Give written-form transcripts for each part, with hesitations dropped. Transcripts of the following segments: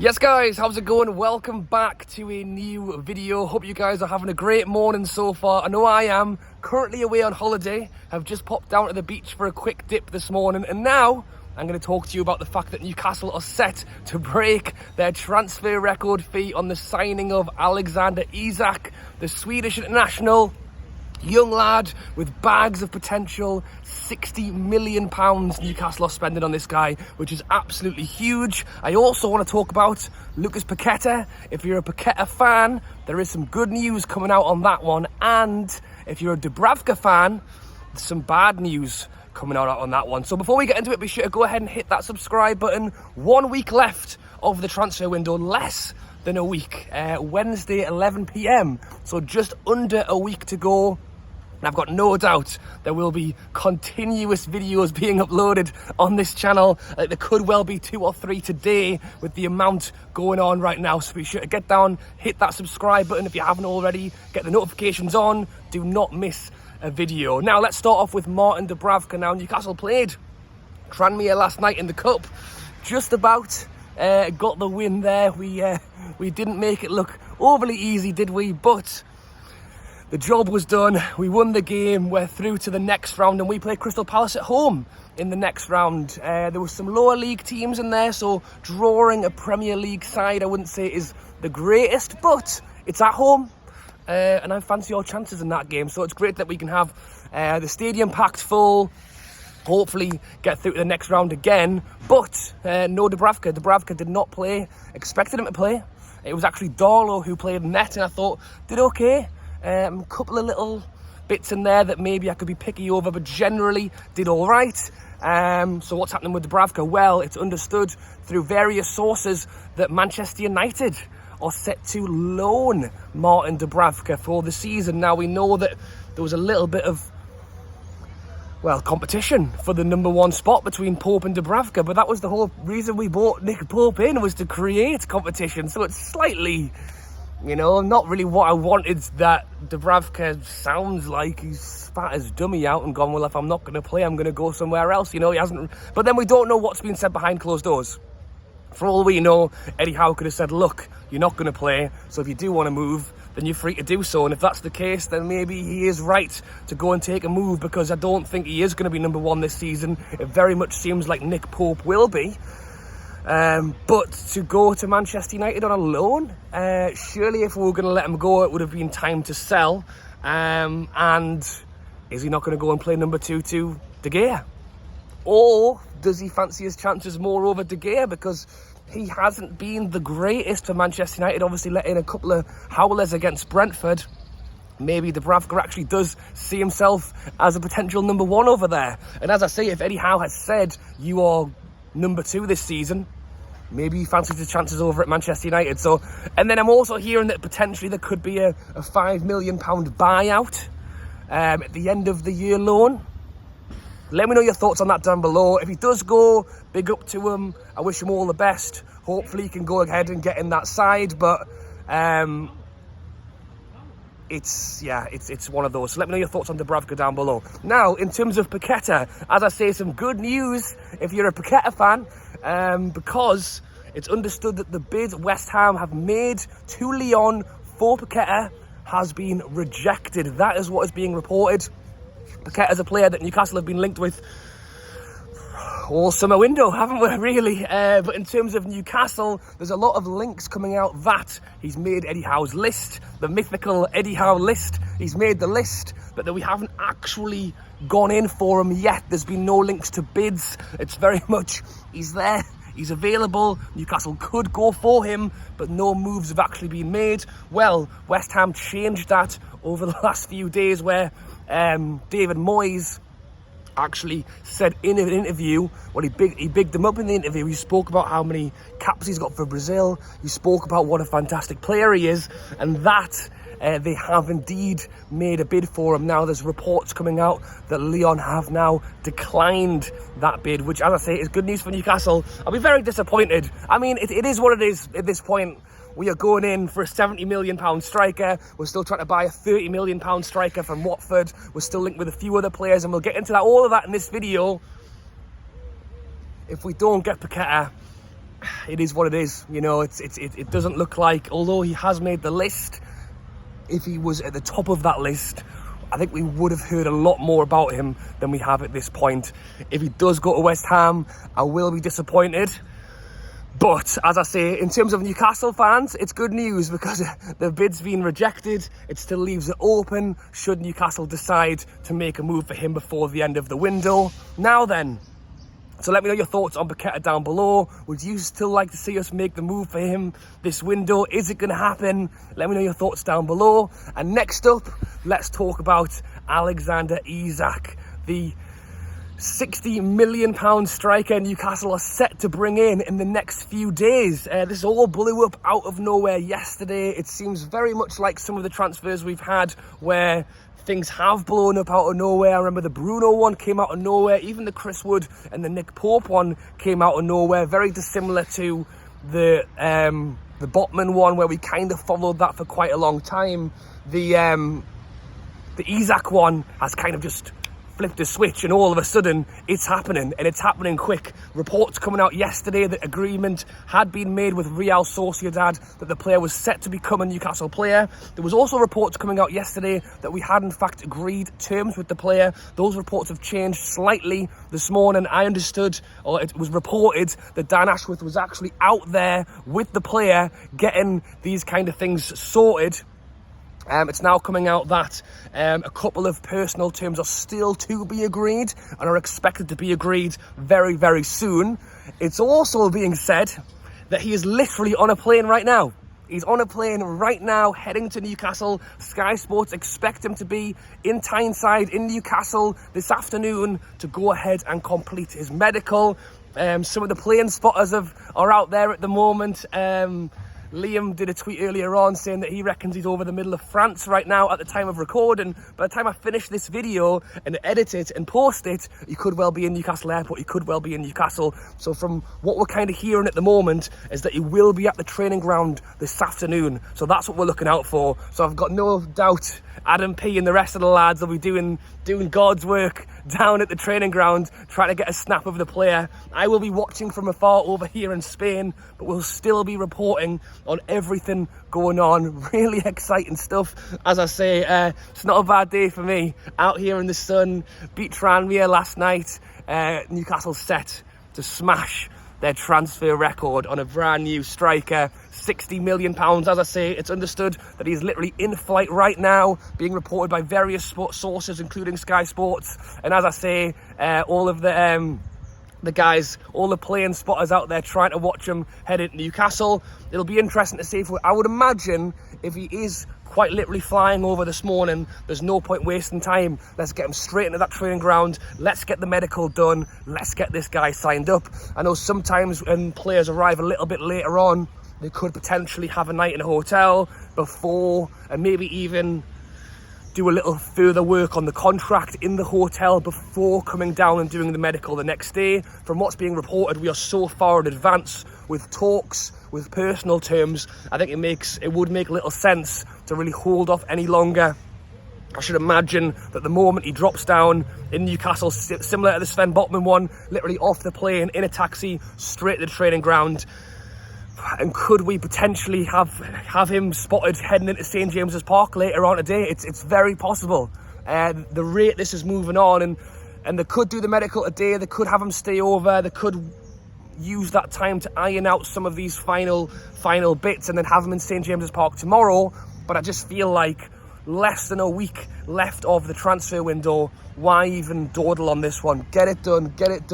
Yes guys, how's it going? Welcome back to a new video. Hope you guys are having a great morning so far. I know I am. Currently away on holiday. I've just popped down to the beach for a quick dip this morning, and now I'm going to talk to you about the fact that Newcastle are set to break their transfer record fee on the signing of Alexander Isak, the Swedish international. Young lad with bags of potential. £60 million Newcastle are spending on this guy, which is absolutely huge. I also want to talk about Lucas Paqueta. If you're a Paqueta fan, there is some good news coming out on that one. And if you're a Dubravka fan, there's some bad news coming out on that one. So before we get into it, be sure to go ahead and hit that subscribe button. 1 week left of the transfer window, less than a week. Wednesday, 11 p.m. So just under a week to go. And I've got no doubt there will be continuous videos being uploaded on this channel. There could well be 2 or 3 today with the amount going on right now. So be sure to get down, hit that subscribe button if you haven't already, get the notifications on, do not miss a video. Now let's start off with Martin Dubravka. Now Newcastle played Tranmere last night in the Cup. Just about got the win there. We didn't make it look overly easy, did we? But the job was done. We won the game. We're through to the next round, and we play Crystal Palace at home in the next round. There were some lower league teams in there, so drawing a Premier League side I wouldn't say is the greatest, but it's at home, and I fancy our chances in that game. So it's great that we can have the stadium packed full, hopefully get through to the next round again. But no Dubravka. Dubravka did not play. Expected him to play. It was actually Darlow who played net, and I thought did okay. A couple of little bits in there that maybe I could be picky over, but generally did all right. So what's happening with Dubravka? Well, it's understood through various sources that Manchester United are set to loan Martin Dubravka for the season. Now, we know that there was a little bit of, well, competition for the number 1 spot between Pope and Dubravka, but that was the whole reason we bought Nick Pope in, was to create competition. So it's slightly, you know, not really what I wanted. That Dubravka sounds like he's spat his dummy out and gone, well, if I'm not going to play, I'm going to go somewhere else. You know, he hasn't. But then we don't know what's been said behind closed doors. For all we know, Eddie Howe could have said, look, you're not going to play, so if you do want to move, then you're free to do so. And if that's the case, then maybe he is right to go and take a move, because I don't think he is going to be number 1 this season. It very much seems like Nick Pope will be. But to go to Manchester United on a loan, surely if we were going to let him go, it would have been time to sell. And is he not going to go and play number 2 to De Gea? Or does he fancy his chances more over De Gea? Because he hasn't been the greatest for Manchester United, obviously let in a couple of howlers against Brentford. Maybe Dubravka actually does see himself as a potential number 1 over there. And as I say, if Eddie Howe has said you are number 2 this season, maybe he fancies his chances over at Manchester United. So, and then I'm also hearing that potentially there could be a £5 million buyout at the end of the year loan. Let me know your thoughts on that down below. If he does go, big up to him. I wish him all the best. Hopefully he can go ahead and get in that side, but it's one of those. So let me know your thoughts on Dubravka down below. Now, in terms of Paqueta, as I say, some good news if you're a Paqueta fan, because it's understood that the bid West Ham have made to Lyon for Paqueta has been rejected. That is what is being reported. Paqueta is a player that Newcastle have been linked with all summer window, haven't we, really? But in terms of Newcastle, there's a lot of links coming out that he's made Eddie Howe's list, the mythical Eddie Howe list. He's made the list, but that we haven't actually gone in for him yet. There's been no links to bids. It's very much, he's there, he's available. Newcastle could go for him, but no moves have actually been made. Well, West Ham changed that over the last few days, where David Moyes actually said in an interview, well, he bigged him up in the interview. He spoke about how many caps he's got for Brazil. He spoke about what a fantastic player he is, and that they have indeed made a bid for him. Now there's reports coming out that Lyon have now declined that bid, which, as I say, is good news for Newcastle. I'll be very disappointed. I mean, it is what it is at this point. We are going in for a £70 million striker. We're still trying to buy a £30 million striker from Watford. We're still linked with a few other players, and we'll get into that, all of that in this video. If we don't get Paqueta, it is what it is. You know, it doesn't look like, although he has made the list, if he was at the top of that list, I think we would have heard a lot more about him than we have at this point. If he does go to West Ham, I will be disappointed. But, as I say, in terms of Newcastle fans, it's good news because the bid's been rejected. It still leaves it open should Newcastle decide to make a move for him before the end of the window. Now then, so let me know your thoughts on Paqueta down below. Would you still like to see us make the move for him this window? Is it going to happen? Let me know your thoughts down below. And next up, let's talk about Alexander Isak, the £60 million striker Newcastle are set to bring in the next few days. This all blew up out of nowhere yesterday. It seems very much like some of the transfers we've had where things have blown up out of nowhere. I remember the Bruno one came out of nowhere. Even the Chris Wood and the Nick Pope one came out of nowhere. Very dissimilar to the Botman one, where we kind of followed that for quite a long time. The Isak one has kind of just flipped a switch, and all of a sudden it's happening, and it's happening quick. Reports coming out yesterday that agreement had been made with Real Sociedad, that the player was set to become a Newcastle player. There was also reports coming out yesterday that we had in fact agreed terms with the player. Those reports have changed slightly this morning. I understood, or it was reported, that Dan Ashworth was actually out there with the player getting these kind of things sorted. It's now coming out that a couple of personal terms are still to be agreed and are expected to be agreed very, very soon. It's also being said that he is literally on a plane right now. He's on a plane right now heading to Newcastle. Sky Sports expect him to be in Tyneside in Newcastle this afternoon to go ahead and complete his medical. Some of the plane spotters are out there at the moment. Liam did a tweet earlier on saying that he reckons he's over the middle of France right now at the time of recording. By the time I finish this video and edit it and post it, he could well be in Newcastle Airport, he could well be in Newcastle. So from what we're kind of hearing at the moment is that he will be at the training ground this afternoon. So that's what we're looking out for. So I've got no doubt Adam P and the rest of the lads will be doing God's work down at the training ground, trying to get a snap of the player. I will be watching from afar over here in Spain, but we'll still be reporting on everything going on. Really exciting stuff. As I say, it's not a bad day for me. Out here in the sun, beat Tranmere last night. Newcastle set to smash their transfer record on a brand new striker. £60 million. As I say, it's understood that he's literally in flight right now, being reported by various sports sources, including Sky Sports. And as I say, all of the guys, all the plane spotters out there trying to watch him head into Newcastle. It'll be interesting to see if I would imagine if he is quite literally flying over this morning, there's no point wasting time. Let's get him straight into that training ground. Let's get the medical done. Let's get this guy signed up. I know sometimes when players arrive a little bit later on, they could potentially have a night in a hotel before, and maybe even do a little further work on the contract in the hotel before coming down and doing the medical the next day. From what's being reported, we are so far in advance with talks, with personal terms. I think it would make little sense to really hold off any longer. I should imagine that the moment he drops down in Newcastle, similar to the Sven Botman one, literally off the plane, in a taxi, straight to the training ground. And could we potentially have him spotted heading into St James's Park later on today? It's very possible. The rate this is moving on, and they could do the medical today, they could have him stay over, they could use that time to iron out some of these final bits and then have him in St James's Park tomorrow. But I just feel like less than a week left of the transfer window. Why even dawdle on this one? Get it done, get it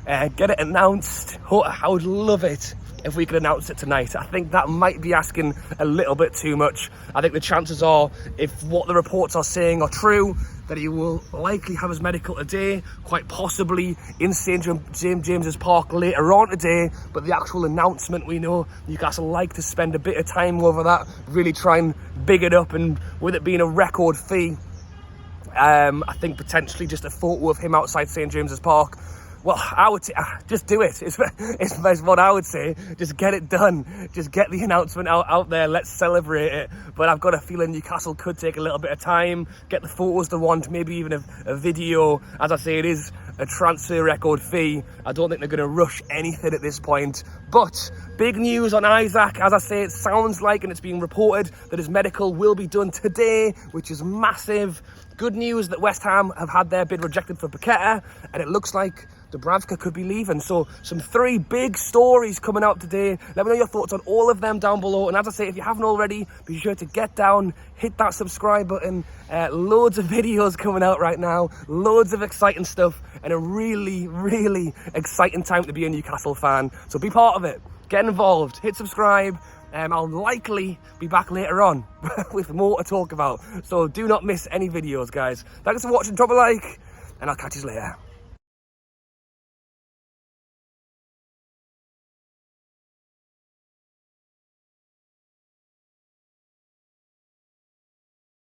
announced. I would love it if we could announce it tonight. I think that might be asking a little bit too much. I think the chances are, if what the reports are saying are true, that he will likely have his medical today, quite possibly in St James's Park later on today. But the actual announcement, we know Newcastle like to spend a bit of time over that, really try and big it up, and with it being a record fee, I think potentially just a photo of him outside St James's Park well, I would say, just do it. It's what I would say. Just get it done. Just get the announcement out there. Let's celebrate it. But I've got a feeling Newcastle could take a little bit of time, get the photos they want, maybe even a video. As I say, it is a transfer record fee. I don't think they're going to rush anything at this point. But big news on Isak. As I say, it sounds like, and it's being reported, that his medical will be done today, which is massive. Good news that West Ham have had their bid rejected for Paqueta, and it looks like Dubravka could be leaving. So some 3 big stories coming out today. Let me know your thoughts on all of them down below. And as I say, if you haven't already, be sure to get down, hit that subscribe button. Loads of videos coming out right now, loads of exciting stuff, and a really, really exciting time to be a Newcastle fan. So be part of it, get involved, hit subscribe. I'll likely be back later on with more to talk about. So do not miss any videos, guys. Thanks for watching, drop a like, and I'll catch you later.